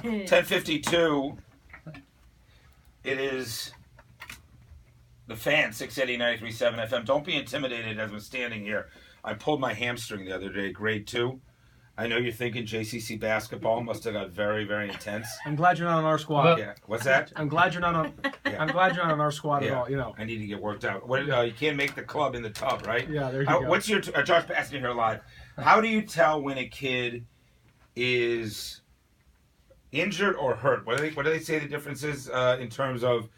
10:52. It is the Fan, 680 93.7 FM. Don't be intimidated as I'm standing here. I pulled my hamstring the other day, grade 2. I know you're thinking JCC basketball must have got very, very intense. I'm glad you're not on our squad. Yeah. What's that? I'm glad you're not on. Yeah. I'm glad you're not on our squad at all. You know. I need to get worked out. What, you can't make the club in the tub, right? Yeah, there you go. What's your Josh Pastner here live? How do you tell when a kid is injured or hurt? What do they say the difference is in terms of?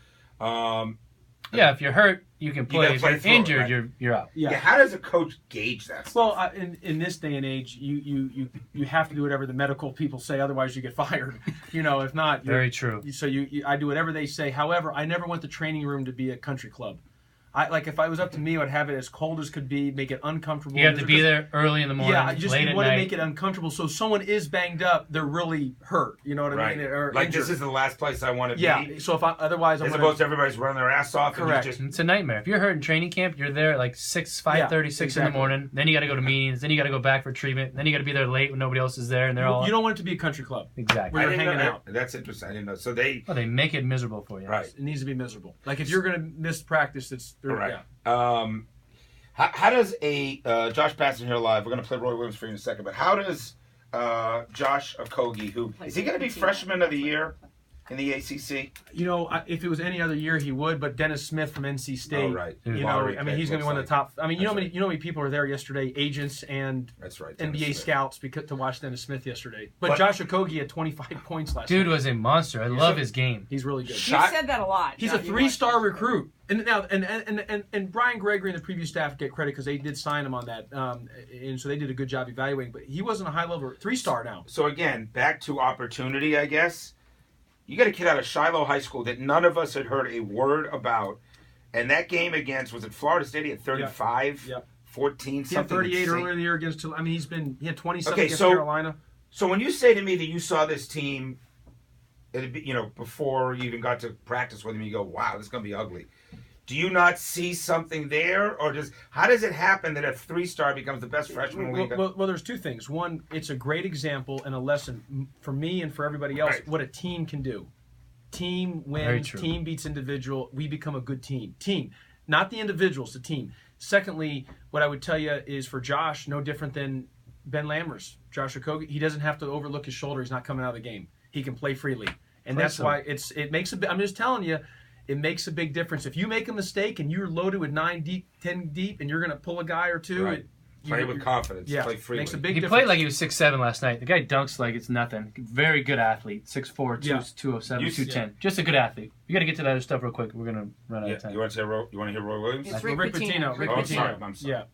If you're hurt, you can play. If you're injured, right? you're out. Yeah. How does a coach gauge that stuff? Well, in this day and age, you have to do whatever the medical people say, otherwise you get fired. If not, very true. So I do whatever they say. However, I never want the training room to be a country club. If I was up to me, I would have it as cold as could be, make it uncomfortable. You have to be there early in the morning. Yeah, late you want at to night. make it uncomfortable. So if someone is banged up, they're really hurt. You know what I mean? Or like injured. This is the last place I want to be. Yeah. So otherwise, as opposed to everybody's running their ass off. Correct. And It's a nightmare. If you're hurt in training camp, you're there at like 5:36 in the morning. Then you got to go to meetings. Then you got to go back for treatment. Then you got to be there late when nobody else is there, and they're all. You don't want it to be a country club. Exactly. Where you're hanging out. That's interesting. I didn't know. So they make it miserable for you. Right. It needs to be miserable. Like if you're going to miss practice, it's right. Yeah. How does a Josh Pastner here live? We're going to play Roy Williams for you in a second. But how does Josh Okogie, who is he going to be freshman of the year in the ACC? If it was any other year, he would. But Dennis Smith from NC State. Oh, right. He's going to be one of the top. How many people were there yesterday? Agents and that's right. NBA scouts to watch Dennis Smith yesterday. But Josh Okogie had 25 points last night. Dude was a monster. I love his game. He's really good. You said that a lot. He's a 3-star recruit. And now, and Brian Gregory and the preview staff get credit because they did sign him on that, and so they did a good job evaluating. But he wasn't a high level 3-star now. So again, back to opportunity, I guess. You got a kid out of Shiloh High School that none of us had heard a word about, and that game against was it Florida State? He had 35, Yep. 14, he had something. 38 insane. earlier in the year against. He had 27 against Carolina. So when you say to me that you saw this team, before you even got to practice with him, you go, "Wow, this is going to be ugly." Do you not see something there, or how does it happen that a 3-star becomes the best freshman in the league? Well, there's two things. One, it's a great example and a lesson for me and for everybody else what a team can do. Team wins, team beats individual. We become a good team. Team, not the individuals, the team. Secondly, what I would tell you is for Josh, no different than Ben Lammers, Josh Okogie. He doesn't have to overlook his shoulder. He's not coming out of the game. He can play freely, and that's why it makes a. I'm just telling you. It makes a big difference. If you make a mistake and you're loaded with 9 deep, 10 deep, and you're going to pull a guy or two, play with confidence. Yeah, play freely. Makes a big He difference. played like he was 6'7" last night. The guy dunks like it's nothing. Very good athlete. 6'4", 207, 210. Just a good athlete. You got to get to that other stuff real quick. We're going to run out of time. You want to hear Roy Williams? It's Rick Pitino. Oh, sorry. I'm sorry. Yeah.